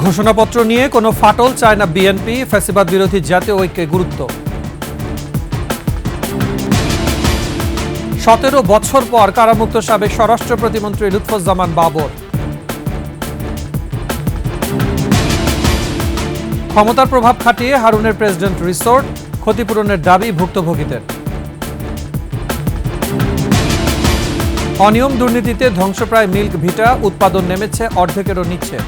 ঘোষণাপত্র নিয়ে কোনো ফাটল চায় না বিএনপি, ফ্যাসিবাদ বিরোধী জাতীয় ঐক্যে গুরুত্ব। 17 বছর পর কারামুক্ত সাবেক স্বরাষ্ট্র প্রতিমন্ত্রী লুৎফুজ্জামান বাবর। ক্ষমতার প্রভাব খাটিয়ে হারুনের প্রেসিডেন্ট রিসোর্ট, ক্ষতিপূরণের দাবি ভুক্তভোগীদের। অনিয়ম দুর্নীতিতে ধ্বংসপ্রায় মিল্ক ভিটা, উৎপাদন নেমেছে অর্ধেকেরও নিচ্ছে।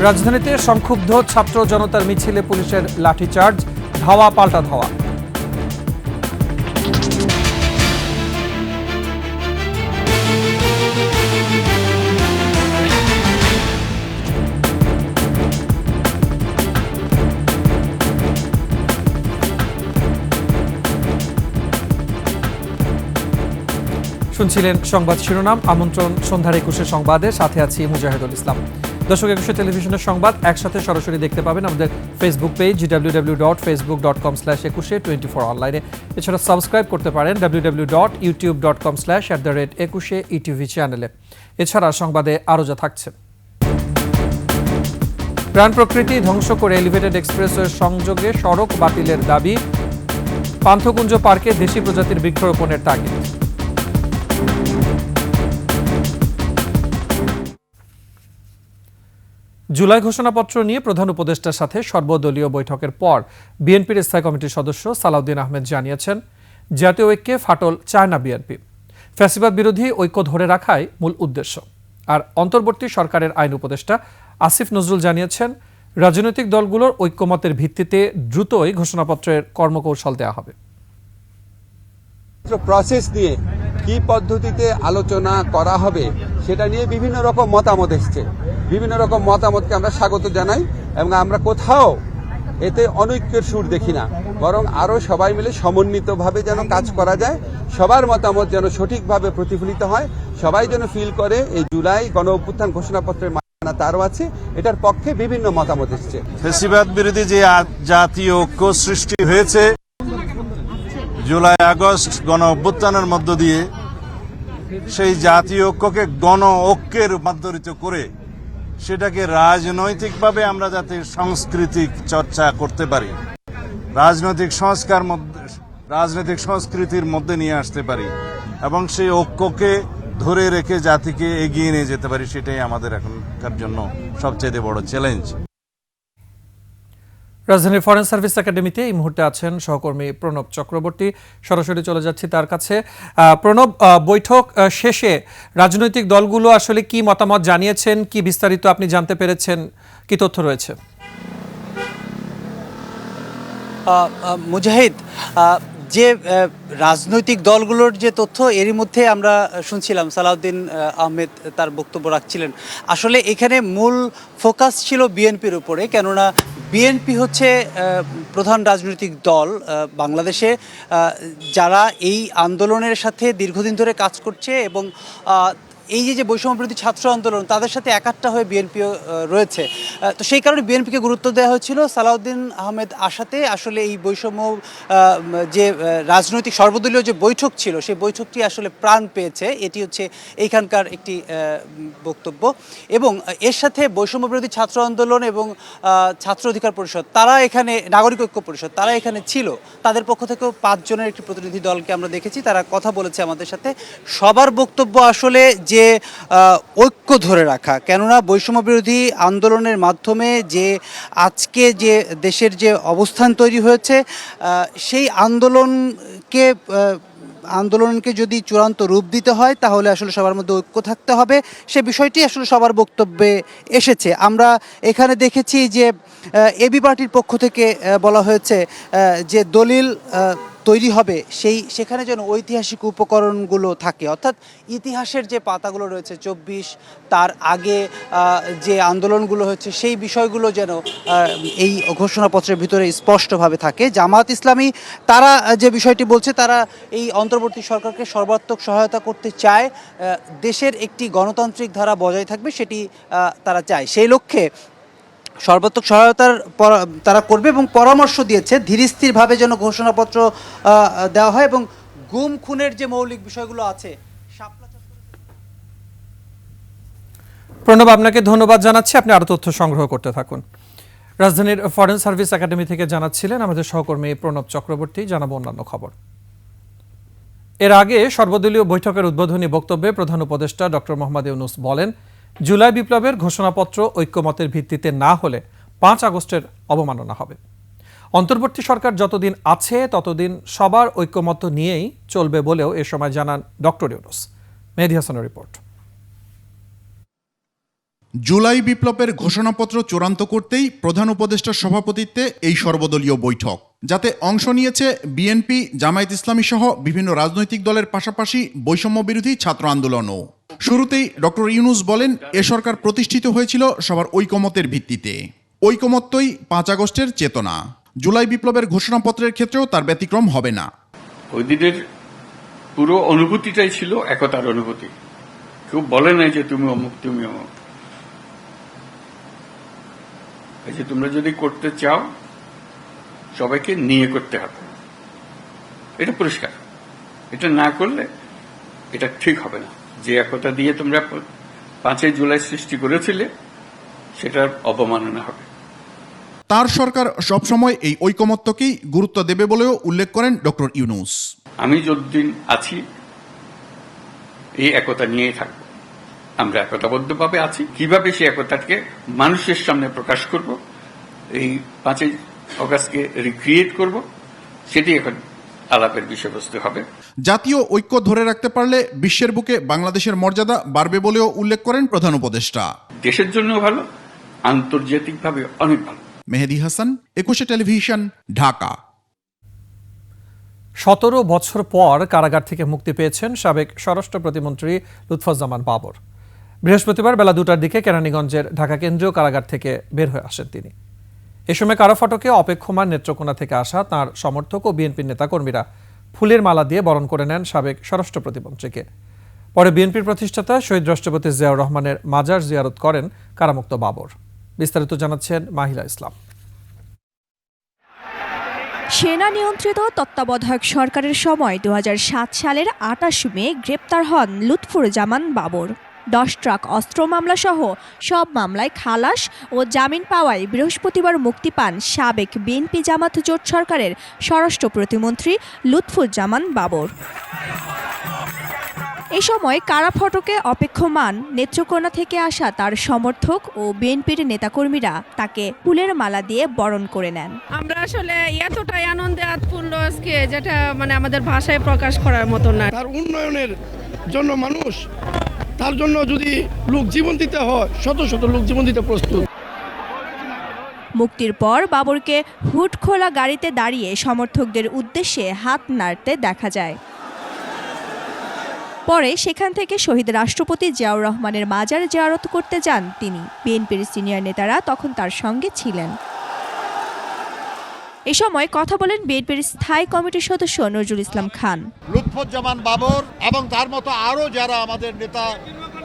রাজধানীতে সংক্ষুব্ধ ছাত্র জনতার মিছিলে পুলিশের লাঠিচার্জ, ধাওয়া পাল্টা ধাওয়া। শুনছিলেন সংবাদ শিরোনাম। আমন্ত্রণ সন্ধ্যার 21 সংবাদে, সাথে আছি মুজাহিদুল ইসলাম। দর্শক, 21 টেলিভিশনের সংবাদ একসাথে সরাসরি দেখতে পাবেন আমাদের ফেসবুক পেজ www.facebook.com/2124 অনলাইনে। এছাড়া সাবস্ক্রাইব করতে পারেন www.youtube.com/21etv চ্যানেলে। এছাড়া সংবাদে আরও যা থাকছে: প্রাণ প্রকৃতি ধ্বংস করে এলিভেটেড এক্সপ্রেসওয়ে সংযোগে সড়ক বাতিলের দাবি, পান্থকুঞ্জ পার্কে দেশি প্রজাতির বৃক্ষরোপণের তাগিদ। জুলাই ঘোষণাপত্র নিয়ে প্রধান উপদেষ্টার সাথে সর্বদলীয় বৈঠকের পর বিএনপির স্থায়ী কমিটির সদস্য সালাউদ্দিন আহমেদ জানিয়েছেন, জাতীয় ঐক্যে ফাটল চায় না বিএনপি, ফ্যাসিবাদ বিরোধী ঐক্য ধরে রাখাই মূল উদ্দেশ্য। আর অন্তর্বর্তী সরকারের আইন উপদেষ্টা আসিফ নজরুল জানিয়েছেন, রাজনৈতিক দলগুলোর ঐক্যমতের ভিত্তিতে দ্রুতই ঘোষণাপত্রের কর্মকৌশল দেওয়া হবে। প্রসেস নিয়ে কি পদ্ধতিতে আলোচনা করা হবে সেটা নিয়ে বিভিন্ন রকম মতামত এসছে। বিভিন্ন রকম মতামতকে আমরা স্বাগত জানাই এবং আমরা কোথাও এতে অনৈক্যের সুর দেখি না, বরং আরো সবাই মিলে সমন্বিতভাবে যেন কাজ করা যায়, সবার মতামত যেন সঠিকভাবে প্রতিফলিত হয়, সবাই যেন ফিল করে এই জুলাই গণ অভ্যুত্থান ঘোষণাপত্রের মানা তারও আছে, এটার পক্ষে বিভিন্ন মতামত এসছে। ফ্যাসিবাদ বিরোধী যে জাতীয় ঐক্য সৃষ্টি হয়েছে জুলাই আগস্ট গণ অভ্যুত্থানের মধ্য দিয়ে, সেই জাতীয় ঐক্যকে গণ ঐক্যে রূপান্তরিত করে সেটাকে রাজনৈতিকভাবে আমরা যাতে সাংস্কৃতিক চর্চা করতে পারি, রাজনৈতিক সংস্কৃতির মধ্যে নিয়ে আসতে পারি এবং সেই ঐক্যকে ধরে রেখে জাতিকে এগিয়ে নিয়ে যেতে পারি, সেটাই আমাদের এখনকার জন্য সবচেয়ে বড় চ্যালেঞ্জ। রাজধানীর ফরেন সার্ভিস একাডেমিতে এই মুহূর্তে আছেন সহকর্মী প্রণব চক্রবর্তী। সরাসরি চলে যাচ্ছি তার কাছে। প্রণব, বৈঠক শেষে রাজনৈতিক দলগুলো আসলে কি মতামত জানিয়েছেন, কি বিস্তারিত আপনি জানতে পেরেছেন, কি তথ্য রয়েছে? মুজাহিদ, যে রাজনৈতিক দলগুলোর যে তথ্য, এরই মধ্যে আমরা শুনছিলাম সালাউদ্দিন আহমেদ তার বক্তব্য রাখছিলেন। আসলে এখানে মূল ফোকাস ছিল বিএনপির উপরে, কেননা বিএনপি হচ্ছে প্রধান রাজনৈতিক দল বাংলাদেশে, যারা এই আন্দোলনের সাথে দীর্ঘদিন ধরে কাজ করছে এবং এই যে বৈষম্যবিরোধী ছাত্র আন্দোলন, তাদের সাথে একাট্টা হয়ে বিএনপিও রয়েছে। তো সেই কারণে বিএনপিকে গুরুত্ব দেওয়া হয়েছিল। সালাউদ্দিন আহমেদ আসাতে আসলে এই বৈষম্য যে রাজনৈতিক সর্বদলীয় যে বৈঠক ছিল, সেই বৈঠকটি আসলে প্রাণ পেয়েছে। এটি হচ্ছে এইখানকার একটি বক্তব্য। এবং এর সাথে বৈষম্যবিরোধী ছাত্র আন্দোলন এবং ছাত্র অধিকার পরিষদ, তারা এখানে, নাগরিক ঐক্য পরিষদ, তারা এখানে ছিল। তাদের পক্ষ থেকেও 5 জনের একটি প্রতিনিধি দলকে আমরা দেখেছি, তারা কথা বলেছে আমাদের সাথে। সবার বক্তব্য আসলে যে ঐক্য ধরে রাখা, কেননা বৈষম্য বিরোধী আন্দোলনের মাধ্যমে যে আজকে যে দেশের যে অবস্থান তৈরি হয়েছে, সেই আন্দোলনকে যদি চূড়ান্ত রূপ দিতে হয় তাহলে আসলে সবার মধ্যে ঐক্য থাকতে হবে। সে বিষয়টি আসলে সবার বক্তব্যে এসেছে। আমরা এখানে দেখেছি যে এবি পার্টির পক্ষ থেকে বলা হয়েছে যে দলিল তৈরি হবে সেখানে যেন ঐতিহাসিক উপকরণগুলো থাকে, অর্থাৎ ইতিহাসের যে পাতাগুলো রয়েছে 24, তার আগে যে আন্দোলনগুলো হচ্ছে, সেই বিষয়গুলো যেন এই ঘোষণাপত্রের ভিতরে স্পষ্টভাবে থাকে। জামায়াত ইসলামী তারা যে বিষয়টি বলছে, তারা এই অন্তর্বর্তী সরকারকে সর্বাত্মক সহায়তা করতে চায়, দেশের একটি গণতান্ত্রিক ধারা বজায় থাকবে সেটি তারা চায়। সেই লক্ষ্যে সর্বাত্মক সহায়তার তারা করবে এবং পরামর্শ দিয়েছে ধীরস্থিরভাবে যেন ঘোষণাপত্র দেওয়া হয় এবং গুম খুনের যে মৌলিক বিষয়গুলো আছে, প্রণব, আপনাকে ধন্যবাদ জানাচ্ছি। আপনি আরো তথ্য সংগ্রহ করতে থাকুন। রাজধানীর ফরেন সার্ভিস একাডেমি থেকে জানাচ্ছিলেন আমাদের সহকর্মী প্রণব চক্রবর্তী। জানাবো অন্যান্য খবর। এর আগে সর্বদলীয় বৈঠকের উদ্বোধনী বক্তব্যে প্রধান উপদেষ্টা ডক্টর মোহাম্মদ ইউনূস বলেন, জুলাই বিপ্লবের ঘোষণাপত্র ঐক্যমতের ভিত্তিতে না হলে ৫ আগস্টের অবমাননা হবে। অন্তর্বর্তী সরকার যতদিন আছে ততদিন সবার ঐক্যমত নিয়েই চলবে বলেও এ সময় জানান ডক্টর ইউনূস। মেহেদী হাসানের রিপোর্ট। জুলাই বিপ্লবের ঘোষণাপত্র চূড়ান্ত করতেই প্রধান উপদেষ্টার সভাপতিত্বে এই সর্বদলীয় বৈঠক, যাতে অংশ নিয়েছে বিএনপি, জামায়াত ইসলামী সহ বিভিন্ন রাজনৈতিক দলের পাশাপাশি বৈষম্য বিরোধী ছাত্র আন্দোলনও। শুরুতেই ডক্টর ইউনূস বলেন, এ সরকার প্রতিষ্ঠিত হয়েছিল সবার ঐকমত্যের ভিত্তিতে। ঐকমত্যই ৫ আগস্টের চেতনা। জুলাই বিপ্লবের ঘোষণাপত্রের ক্ষেত্রেও তার ব্যতিক্রম হবে না। ওই দিনের পুরো অনুভূতিটাই ছিল একতার অনুভূতি। কেউ বলে নাই যে তুমি অমুক তুমি অমুক। এই যে তোমরা যদি করতে চাও সবাইকে নিয়ে করতে হবে, এটা পরিষ্কার। এটা না করলে এটা ঠিক হবে না। যে একতা দিয়ে তোমরা ৫ই জুলাই সৃষ্টি করেছিলে সেটার অবমাননা হবে। তার সরকার সবসময় এই ঐকমত্যকেই গুরুত্ব দেবে বলেও উল্লেখ করেন ডক্টর ইউনূস। আমি যতদিন আছি এই একতা নিয়েই থাকব। আমরা একতাবদ্ধভাবে আছি। কিভাবে সেই একতাকে মানুষের সামনে প্রকাশ করব, এই ৫ই অগাস্টকে রিক্রিয়েট করব, সেটি এখন আলাপের বিষয়বস্তু হবে। জাতীয় ঐক্য ধরে রাখতে পারলে বিশ্বের বুকে বাংলাদেশের মর্যাদা বাড়বে বলেও উল্লেখ করেন প্রধান উপদেষ্টা। দেশের জন্য ভালো, আন্তর্জাতিকভাবে অনেক ভালো। মেহেদী হাসান, ২১ টেলিভিশন, ঢাকা। ১৭ বছর পর কারাগার থেকে মুক্তি পেয়েছেন সাবেক স্বরাষ্ট্র প্রতিমন্ত্রী লুৎফুজ্জামান বাবর। বৃহস্পতিবার বেলা ২টার দিকে কেরানীগঞ্জের ঢাকা কেন্দ্রীয় কারাগার থেকে বের হয়ে আসেন তিনি। এ সময় কারা ফটকে অপেক্ষমান নেত্রকোনা থেকে আসা তাঁর সমর্থক ও বিএনপির নেতাকর্মীরা ফুলের মালা দিয়ে বরণ করে নেন সাবেক স্বরাষ্ট্র প্রতিমন্ত্রীকে। পরে বিএনপির প্রতিষ্ঠাতা শহীদ রাষ্ট্রপতি জিয়াউর রহমানের মাজার জিয়ারত করেন কারামুক্ত বাবর। বিস্তারিত জানাচ্ছেন মাহিলা ইসলাম। সেনা নিয়ন্ত্রিত তত্ত্বাবধায়ক সরকারের সময় ২০০৭ সালের ২৮ মে গ্রেপ্তার হন লুৎফুজ্জামান বাবর। ১০ ট্রাক অস্ত্র মামলা সহ সব মামলায় খালাস ও জামিন পাওয়ায় বৃহস্পতিবার মুক্তি পান সাবেক বিএনপি জামাত জোট সরকারের স্বরাষ্ট্র প্রতিমন্ত্রী লুৎফুজ্জামান বাবর। এ সময় কারা ফটকে অপেক্ষমান নেত্রকোনা থেকে আসা তার সমর্থক ও বিএনপির নেতাকর্মীরা তাকে ফুলের মালা দিয়ে বরণ করে নেন। আমরা আসলে এতটাই আনন্দে আত্মপূর্ণ আজকে, যেটা আমাদের ভাষায় প্রকাশ করার মতো না। তার উন্নয়নের জন্য মানুষ, তার জন্য যদি লোক জীবন দিতে হয়, শত শত লোক জীবন দিতে প্রস্তুত। মুক্তির পর বাবরকে হুড খোলা গাড়িতে দাঁড়িয়ে সমর্থকদের উদ্দেশ্যে হাত নাড়তে দেখা যায়। পরে সেখান থেকে শহীদ রাষ্ট্রপতি জিয়াউর রহমানের মাজার জিয়ারত করতে যান তিনি। বিএনপির সিনিয়র নেতারা তখন তার সঙ্গে ছিলেন। এ সময় কথা বলেন বিএনপির স্থায়ী কমিটির সদস্য নজরুল ইসলাম খান। লুৎফুজ্জামান বাবর এবং তার মতো আরও যারা আমাদের নেতা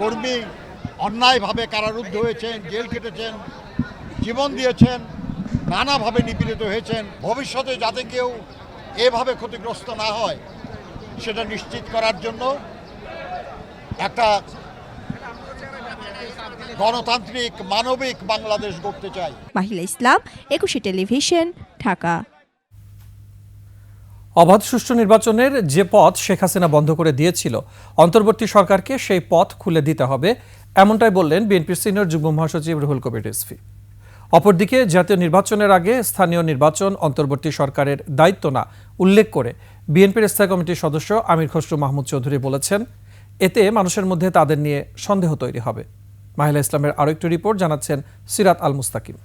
কর্মী অন্যায়ভাবে কারারুদ্ধ হয়েছেন, জেল কেটেছেন, জীবন দিয়েছেন, নানাভাবে নিপীড়িত হয়েছেন, ভবিষ্যতে যাতে কেউ এভাবে ক্ষতিগ্রস্ত না হয় সেটা নিশ্চিত করার জন্য একটা গণতান্ত্রিক মানবিক বাংলাদেশ গড়তে চাই। মাহিলা ইসলাম, ২১ টেলিভিশন, ঢাকা। অবাধ সুষ্ঠু নির্বাচনের যে পথ শেখ হাসিনা বন্ধ করে দিয়েছিল, অন্তর্বর্তী সরকারকে সেই পথ খুলে দিতে হবে, এমনটাই বললেন বিএনপির সিনিয়র যুগ্ম মহাসচিব রুহুল কবির রিজভী। অপরদিকে জাতীয় নির্বাচনের আগে স্থানীয় নির্বাচন অন্তর্বর্তী সরকারের দায়িত্ব না উল্লেখ করে বিএনপির স্থায়ী কমিটির সদস্য আমির খসরু মাহমুদ চৌধুরী বলেছেন, এতে মানুষের মধ্যে তাদের নিয়ে সন্দেহ তৈরি হবে। মাহিলা ইসলামের আরও একটি রিপোর্ট জানাচ্ছেন সিরাত আল মুস্তাকিম।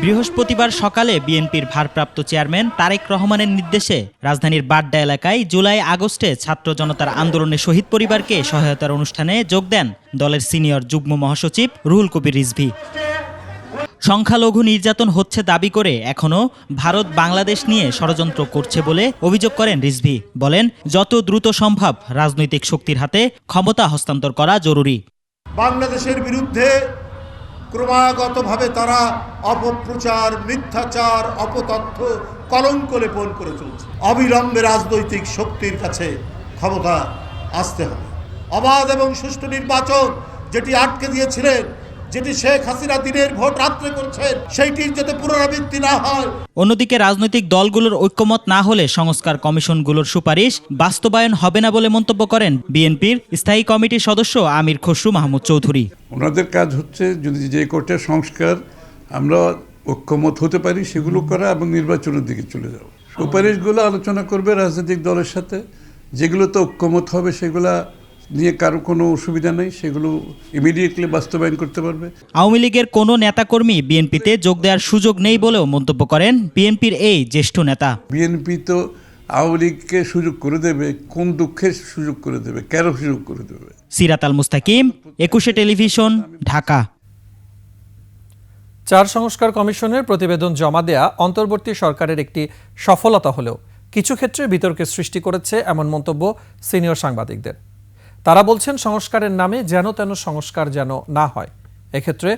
বৃহস্পতিবার সকালে বিএনপির ভারপ্রাপ্ত চেয়ারম্যান তারেক রহমানের নির্দেশে রাজধানীর বাড্ডা এলাকায় জুলাই আগস্টে ছাত্র জনতার আন্দোলনে শহীদ পরিবারকে সহায়তার অনুষ্ঠানে যোগ দেন দলের সিনিয়র যুগ্ম মহাসচিব রুহুল কবির রিজভী। সংখ্যালঘু নির্যাতন হচ্ছে দাবি করে এখনও ভারত বাংলাদেশ নিয়ে ষড়যন্ত্র করছে বলে অভিযোগ করেন রিজভী। বলেন, যত দ্রুত সম্ভব রাজনৈতিক শক্তির হাতে ক্ষমতা হস্তান্তর করা জরুরি। বাংলাদেশের বিরুদ্ধে ক্রমাগতভাবে তারা অপপ্রচার, মিথ্যাচার, অপতথ্য, কলঙ্ক লেপন করে চলছে। অবিলম্বে রাজনৈতিক শক্তির কাছে ক্ষমতা আসতে হবে। অবাধ এবং সুষ্ঠু নির্বাচন যেটি আটকে দিয়েছিলেন, যেটি শেখ হাসিনা দিনের ভোট রাত্রে করছেন, সেইটির যাতে পুনরাবৃত্তি না হয়। অন্যদিকে রাজনৈতিক দলগুলোর ঐক্যমত না হলে সংস্কার কমিশনগুলোর সুপারিশ বাস্তবায়ন হবে না বলে মন্তব্য করেন বিএনপির স্থায়ী কমিটির সদস্য আমির খসরু মাহমুদ চৌধুরী। ওনাদের কাজ হচ্ছে যদি যে কোর্টের সংস্কার আমরা ঐক্যমত হতে পারি সেগুলো করা এবং নির্বাচনের দিকে চলে যাওয়া। সুপারিশগুলো আলোচনা করবে রাজনৈতিক দলের সাথে, যেগুলোতে ঐক্যমত হবে সেগুলা নিয়ে কারো কোনো অসুবিধা নেই, সেগুলো ইমিডিয়েটলি বাস্তবায়ন করতে পারবে। আওয়ামী লীগের কোনো নেতাকর্মী বিএনপিতে যোগ দেওয়ার সুযোগ নেই বলেও মন্তব্য করেন বিএনপির এই জ্যেষ্ঠ নেতা। বিএনপি তো আওয়ামী লীগকে সুযোগ করে দেবে, কোন দুঃখে সুযোগ করে দেবে, কেন সুযোগ করে দেবে? সিরাত আল মুস্তাকিম, 21 টেলিভিশন, ঢাকা। 4 সংস্কার কমিশনের প্রতিবেদন জমা দেয়া অন্তর্বর্তী সরকারের একটি সফলতা হলেও কিছু ক্ষেত্রে বিতর্কের সৃষ্টি করেছে এমন মন্তব্য সিনিয়র সাংবাদিকদের। তারা বলছেন সংস্কারের নামে যেন তেন সংস্কার যেন না হয়, এক্ষেত্রে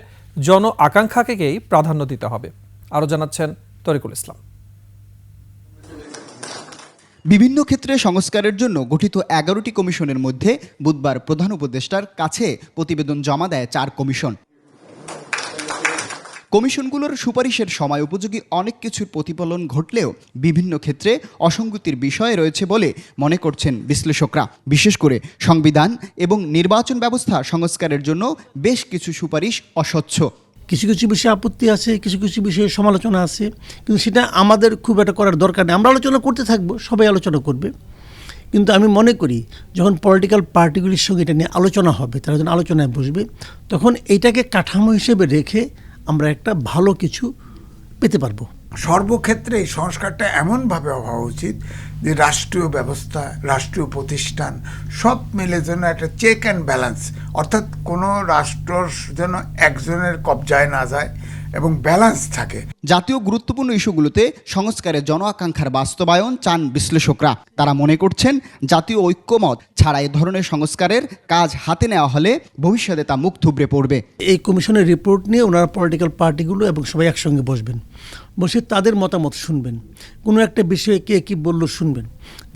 জন আকাঙ্ক্ষাকেই প্রাধান্য দিতে হবে। আরও জানাচ্ছেন তরিকুল ইসলাম। বিভিন্ন ক্ষেত্রে সংস্কারের জন্য গঠিত 11টি কমিশনের মধ্যে বুধবার প্রধান উপদেষ্টার কাছে প্রতিবেদন জমা দেয় 4 কমিশন। কমিশনগুলোর সুপারিশের সময় উপযোগী অনেক কিছুর প্রতিফলন ঘটলেও বিভিন্ন ক্ষেত্রে অসঙ্গতির বিষয় রয়েছে বলে মনে করছেন বিশ্লেষকরা। বিশেষ করে সংবিধান এবং নির্বাচন ব্যবস্থা সংস্কারের জন্য বেশ কিছু সুপারিশ অস্বচ্ছ। কিছু কিছু বিষয়ে আপত্তি আছে, কিছু কিছু বিষয়ে সমালোচনা আছে, কিন্তু সেটা আমাদের খুব একটা করার দরকার নেই। আমরা আলোচনা করতে থাকবো, সবাই আলোচনা করবে, কিন্তু আমি মনে করি যখন পলিটিক্যাল পার্টিগুলির সঙ্গে এটা নিয়ে আলোচনা হবে, তারা যখন আলোচনায় বসবে, তখন এইটাকে কাঠামো হিসেবে রেখে আমরা একটা ভালো কিছু পেতে পারবো। সর্বক্ষেত্রে এই সংস্কারটা এমনভাবে হওয়া উচিত যে রাষ্ট্রীয় ব্যবস্থা, রাষ্ট্রীয় প্রতিষ্ঠান সব মিলে যেন একটা চেক অ্যান্ড ব্যালেন্স, অর্থাৎ কোনো রাষ্ট্র যেন একজনের কবজায় না যায় এবং ব্যালেন্স থাকে। জাতীয় গুরুত্বপূর্ণ ইস্যুগুলোতে সংস্কারের জন আকাঙ্ক্ষার বাস্তবায়ন চান বিশ্লেষকরা। তারা মনে করছেন জাতীয় ঐক্যমত ছাড়া এ ধরনের সংস্কারের কাজ হাতে নেওয়া হলে ভবিষ্যতে তা মুখ থুবড়ে পড়বে। এই কমিশনের রিপোর্ট নিয়ে ওনারা পলিটিক্যাল পার্টিগুলো এবং সবাই একসঙ্গে বসবেন, বসে তাদের মতামত শুনবেন, কোনো একটা বিষয়ে কে কী বললো শুনবেন,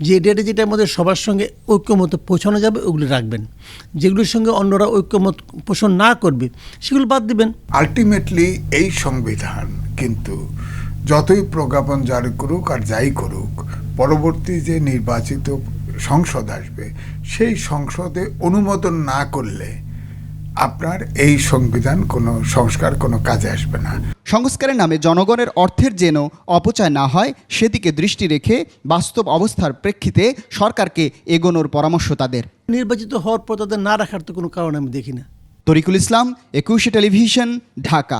যে ডেটে যেটা আমাদের সবার সঙ্গে ঐক্যমতে পৌঁছানো যাবে ওগুলি রাখবেন, যেগুলির সঙ্গে অন্যরা ঐক্যমত পোষণ না করবে সেগুলো বাদ দিবেন। আলটিমেটলি এই সংবিধান কিন্তু যতই প্রজ্ঞাপন জারি করুক আর যাই করুক, পরবর্তী যে নির্বাচিত সংসদ আসবে সেই সংসদে অনুমোদন না করলে আপনার এই সংবিধান কোনো সংস্কার কোনো কাজে আসবে না। সংস্কারের নামে জনগণের অর্থের যেন অপচয় না হয় সেদিকে দৃষ্টি রেখে বাস্তব অবস্থার প্রেক্ষিতে সরকারকে এগোনোর পরামর্শ তাদের। নির্বাচিত হওয়ার পর তাদের না রাখার তো কোনো কারণ আমি দেখি না। Tarikul Islam, 21 television, Dhaka.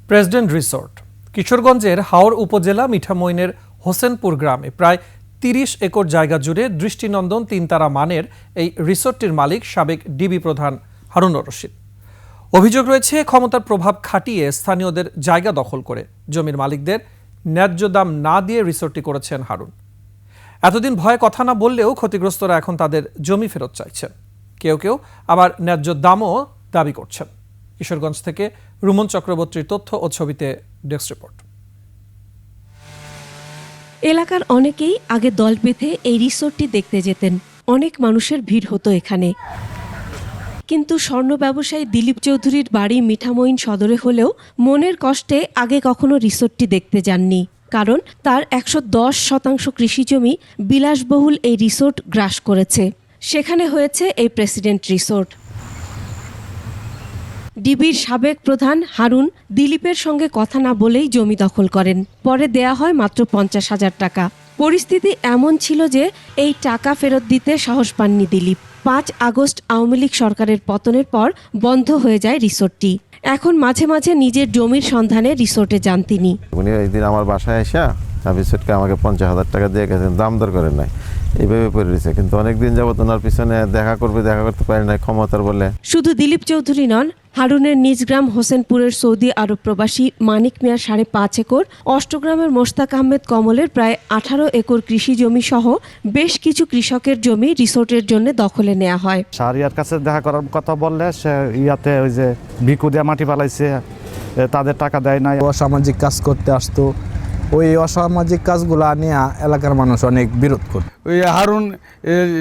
President resort. কিশোরগঞ্জের হাওর উপজেলা মিঠামইনের হোসেনপুর গ্রামে প্রায় 30 একর জায়গা জুড়ে দৃষ্টিনন্দন 3 তারা মানের এই রিসোর্টটির মালিক সাবেক ডিবি প্রধান হারুনুর রশিদ। অভিযোগ রয়েছে ক্ষমতার প্রভাব খাটিয়ে স্থানীয়দের জায়গা দখল করে জমির মালিকদের ন্যায্য দাম না দিয়ে রিসোর্টটি করেছেন হারুন। এতদিন ভয়ে কথা না বললেও ক্ষতিগ্রস্তরা এখন তাদের জমি ফেরত চাইছেন, কেউ কেউ আবার ন্যায্য দামও দাবি করছেন। কিশোরগঞ্জ থেকে রুমন চক্রবর্তীর তথ্য ও ছবিতে ডেস্ক রিপোর্ট। এলাকার অনেকেই আগে দল বেঁধে এই রিসোর্টটি দেখতে যেতেন। অনেক মানুষের ভিড় হতো এখানে, কিন্তু স্বর্ণ ব্যবসায়ী দিলীপ চৌধুরীর বাড়ি মিঠামইন সদরে হলেও মনের কষ্টে আগে কখনো রিসোর্টটি দেখতে যাননি, কারণ তার 110% কৃষি জমি বিলাসবহুল এই রিসোর্ট গ্রাস করেছে। সেখানে হয়েছে এই প্রেসিডেন্ট রিসোর্ট। ডিবির সাবেক প্রধান হারুন দিলীপের সঙ্গে কথা না বলেই জমি দখল করেন, পরে দেয়া হয় মাত্র 50,000 টাকা। পরিস্থিতি এমন ছিল যে এই টাকা ফেরত দিতে সাহস পাননি দিলীপ। 5 আগস্ট আওয়ামী লীগ সরকারের পতনের পর বন্ধ হয়ে যায় রিসোর্টটি। এখন মাঝে মাঝে নিজের জমির সন্ধানে রিসোর্টে যান তিনি। উনি একদিন আমার বাসায় এসে রিসোর্টকে আমাকে 50,000 টাকা দিয়ে গেছেন, দাম দর করেন নাই, এইভাবে পড়ে রয়েছে। কিন্তু অনেকদিন যাবত ওনার পিছনে দেখা করতে পারি নাই ক্ষমতার বলে। শুধু দিলীপ চৌধুরী নন, হারুনের নিজ গ্রাম হোসেনপুরের সৌদি আরব প্রবাসী মানিক মিয়ার 5.5 একর, অষ্টগ্রামের মোশতাক আহমেদ কমলের প্রায় 18 একর কৃষি জমি সহ বেশ কিছু কৃষকের জমি রিসোর্টের জন্য দখলে নেওয়া হয়। শাহরিয়ার কাছে দেখা করার কথা বললে সে ইয়াতে ওই যে ভিকু দিয়ে মাটি ফালাইছে, তাদের টাকা দেয় নাই, অসামাজিক কাজ করতে আসতো, ওই অসামাজিক কাজগুলো নিয়ে এলাকার মানুষ অনেক বিরোধ করে। ওই হারুন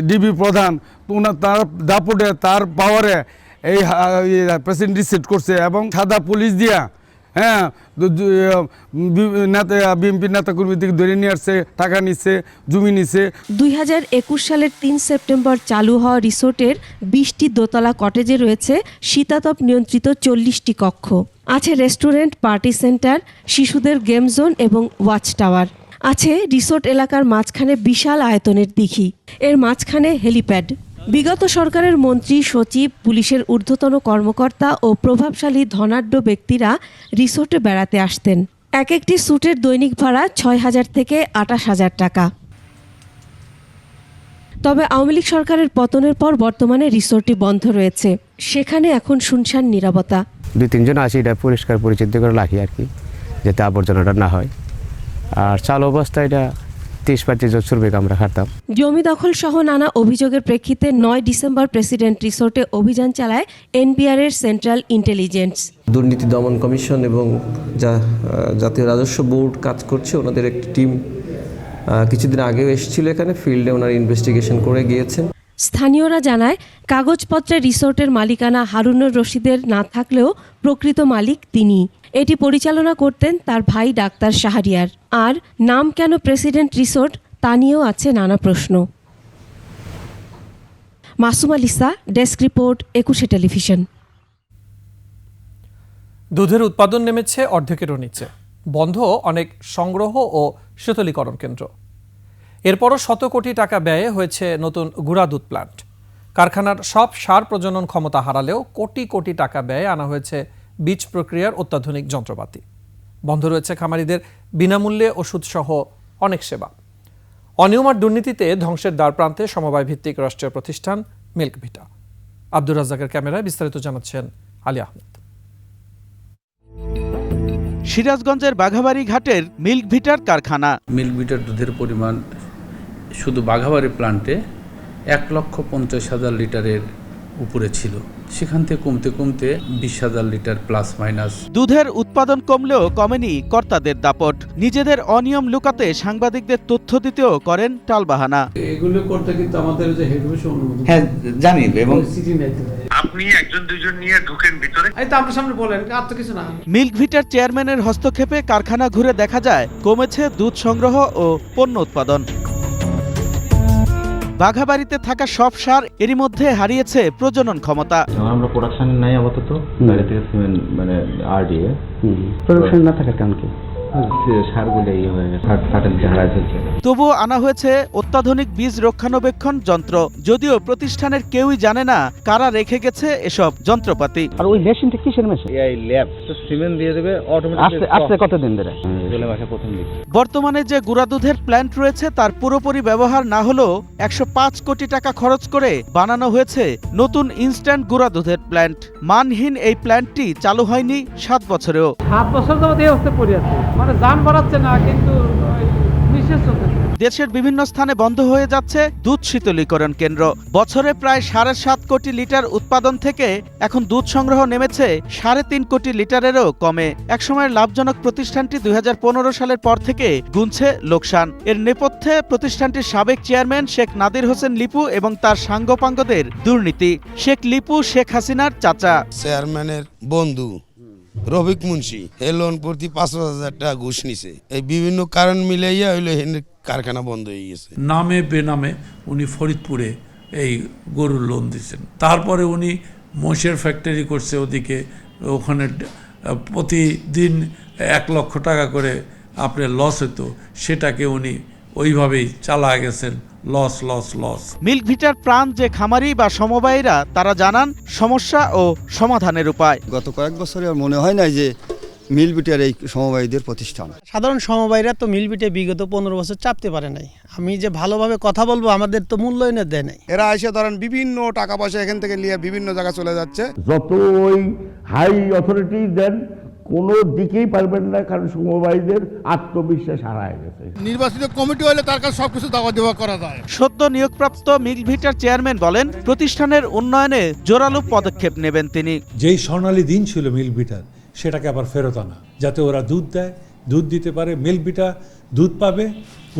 ডিবি প্রধান তার দাপটে তার পাওয়ারে এই প্রেসিডেন্ট রিসেট করছে এবং সাদা পুলিশ দিয়া বিএনপি নেতা কর্মী থেকে ধরে নিয়ে আসছে, টাকা নিচ্ছে, জমি নিচ্ছে। 2021 সালের 3 সেপ্টেম্বর চালু হওয়া রিসোর্টের 20টি দোতলা কটেজে রয়েছে শীতাতপ নিয়ন্ত্রিত 40টি কক্ষ। আছে রেস্টুরেন্ট, পার্টি সেন্টার, শিশুদের গেম জোন এবং ওয়াচ টাওয়ার। আছে রিসোর্ট এলাকার মাঝখানে বিশাল আয়তনের দিঘি, এর মাঝখানে হেলিপ্যাড। বিগত সরকারের মন্ত্রী, সচিব, পুলিশের ঊর্ধ্বতন কর্মকর্তা ও প্রভাবশালী ধনাঢ্য ব্যক্তিরা রিসোর্টে বেড়াতে আসতেন। এক একটি স্যুটের দৈনিক ভাড়া 6,000 থেকে 28,000 টাকা। তবে আওয়ামী লীগ সরকারের পতনের পর বর্তমানে রিসোর্টটি বন্ধ রয়েছে। সেখানে এখন শুনশান নীরবতা। 2-3 জন আসি এটা পরিষ্কার পরিচ্ছন্ন করে রাখি আর কি, যাতে আবর্জনাটা না হয়। আর চালু অবস্থা এটা 30-35 জন শ্রমিক আমরা খাতাম। জমি দখল সহ নানা অভিযোগের প্রেক্ষিতে 9 ডিসেম্বর প্রেসিডেন্ট রিসোর্টে অভিযান চালায় এনবিআর এর সেন্ট্রাল ইন্টেলিজেন্স। দুর্নীতি দমন কমিশন এবং জাতীয় রাজস্ব বোর্ড কাজ করছে, ওনাদের একটি টিম কিছুদিন আগেও এসেছিল এখানে, ফিল্ডে ওনারা ইনভেস্টিগেশন করে গিয়েছেন। স্থানীয়রা জানায় কাগজপত্রে রিসোর্টের মালিকানা হারুনুর রশিদের না থাকলেও প্রকৃত মালিক তিনি। এটি পরিচালনা করতেন তার ভাই ডাক্তার শাহরিয়ার। আর নাম কেন প্রেসিডেন্ট রিসোর্ট তা নিয়েও আছে নানা প্রশ্ন। Masuma Lisa, desk report, 21 television. দুধের উৎপাদন নেমেছে অর্ধেকেরও নিচে, বন্ধ অনেক সংগ্রহ ও শীতলীকরণ কেন্দ্র। এরপরও শত কোটি টাকা ব্যয়ে হয়েছে নতুন গুঁড়া দুধ প্ল্যান্ট। কারখানার সব সার প্রজনন ক্ষমতা হারালেও কোটি কোটি টাকা ব্যয়ে আনা হয়েছে বীজ প্রক্রিয়ার অত্যাধুনিক যন্ত্রপাতি। বন্ধ রয়েছে খামারিদের বিনামূল্যে ওষুধসহ অনেক সেবা। অনিয়ম আর দুর্নীতিতে ধ্বংসের দ্বারপ্রান্তে সমবায় ভিত্তিক রাষ্ট্রীয় প্রতিষ্ঠান মিল্ক ভিটা। আব্দুর রাজ্জাকের ক্যামেরায় বিস্তারিত জানাচ্ছেন আলী আহমেদ। সিরাজগঞ্জের বাঘাবাড়ি ঘাটের মিল্ক ভিটার কারখানা। মিল্ক ভিটার দুধের পরিমাণ শুধু বাঘাবাড়ি প্লান্টে 1,50,000 লিটারের উপরে ছিল, সেখান থেকে কমতে কমতে 20,000 লিটার প্লাস মাইনাস। দুধের উৎপাদন কমলেও কমেনি কর্তাদের দাপট। নিজেদের অনিয়ম লুকাতে সাংবাদিকদের তথ্য দিতেও করেন টালবাহানা। এগুলো করতে কিন্তু আমাদের যে হেড অফিসে অনুমোদন, হ্যাঁ জানি, এবং আপনি একজন দুইজন নিয়ে ঢুকেন ভিতরে, এই তো আপনার সামনে বলেন, আর তো কিছু না। মিল্ক ভিটার চেয়ারম্যানের হস্তক্ষেপে কারখানা ঘুরে দেখা যায় কমেছে দুধ সংগ্রহ ও পণ্য উৎপাদন। বাঘাবাড়িতে থাকা সব সার এরই মধ্যে হারিয়েছে প্রজনন ক্ষমতা। আমরা প্রোডাকশন নাই আপাতত, বাইরে থেকে সিমেন্ট মানে আরডিএ প্রোডাকশন না থাকার কারণ কি সারগুলো হয়ে গেছে, হারাই ফেলছে। তবুও আনা হয়েছে অত্যাধুনিক বীজ রক্ষণাবেক্ষণ যন্ত্র, যদিও প্রতিষ্ঠানের কেউই জানে না কারা রেখে গেছে এসব যন্ত্রপাতি। আর ওই মেশিনটা কিসের মেশিন? এই ল্যাব তো সিমেন্ট দিয়ে দেবে অটোমেটিক। আস্তে কতদিন ধরে? জুলাই মাসে প্রথম দিন। বর্তমানে যে গুঁড়া দুধের প্ল্যান্ট রয়েছে তার পুরোপুরি ব্যবহার না হলেও 105 কোটি টাকা খরচ করে বানানো হয়েছে নতুন ইনস্ট্যান্ট গুঁড়া দুধের প্ল্যান্ট। মানহীন এই প্ল্যান্টটি চালু হয়নি 7 বছরেও। 7 বছর যাবত এই অবস্থা পড়ে আছে, মানে যান বাড়াচ্ছে না, কিন্তু বিশেষ চলতেছে। দেশের বিভিন্ন স্থানে বন্ধ হয়ে যাচ্ছে দুধ শীতলীকরণ কেন্দ্র। বছরে প্রায় 7.5 কোটি লিটার উৎপাদন থেকে এখন দুধ সংগ্রহ নেমেছে 3.5 কোটি লিটারেরও কমে। একসময়ের লাভজনক প্রতিষ্ঠানটি 2015 সালের পর থেকে গুনছে লোকসান। এর নেপথ্যে প্রতিষ্ঠানটির সাবেক চেয়ারম্যান শেখ নাদির হোসেন লিপু এবং তার সাঙ্গপাঙ্গদের দুর্নীতি। শেখ লিপু শেখ হাসিনার চাচা। চেয়ারম্যানের বন্ধু রফিক মুন্সি এ লোন প্রতি 5,000 টাকা ঘুষ নিছে। এই বিভিন্ন কারণ মিলাইয়া হইলো কারখানা বন্ধ হয়ে গেছে। নামে বেনামে উনি ফরিদপুরে এই গরুর লোন দিচ্ছেন, তারপরে উনি মোষের ফ্যাক্টরি করছে ওদিকে, ওখানে প্রতিদিন 1 লক্ষ টাকা করে আপনার লস হতো, সেটাকে উনি ওইভাবেই চালায় গেছেন, লস লস লস। মিল্ক ভিটার প্রাণ যে খামারি বা সমবায়ীরা তারা জানান সমস্যা ও সমাধানের উপায়। গত কয়েক বছরে মনে হয় না যে মিল ভিটার এই সমবায়ীদের প্রতিষ্ঠান। সাধারণ সমবায়ীরা তো মিল ভিটে বিগত 15 বছর চাপতে পারে নাই। আমি যে ভালোভাবে কথা বলবো আমাদের তো মূল্যায়ন দেয় নাই। এরা এসে ধরেন বিভিন্ন টাকা পয়সা এখান থেকে নিয়ে বিভিন্ন জায়গায় চলে যাচ্ছে। যত ওই হাই অথরিটি দেন কোনো দিকেই পারবেন না, কারণ সমবায়ীদের আত্মবিশ্বাস হারায় গেছে। নির্বাচিত কমিটি হলে তার কাছে সবকিছু দাওয়া দেওয়া করা যায়। সদ্য নিয়োগপ্রাপ্ত মিল্ক ভিটার চেয়ারম্যান বলেন প্রতিষ্ঠানের উন্নয়নে জোরালো পদক্ষেপ নেবেন তিনি। যেই স্বর্ণালী দিন ছিল মিল্ক ভিটার, সেটাকে আবার ফেরত আনা, যাতে ওরা দুধ দেয়, দুধ দিতে পারে, মিল্ক বিটা দুধ পাবে,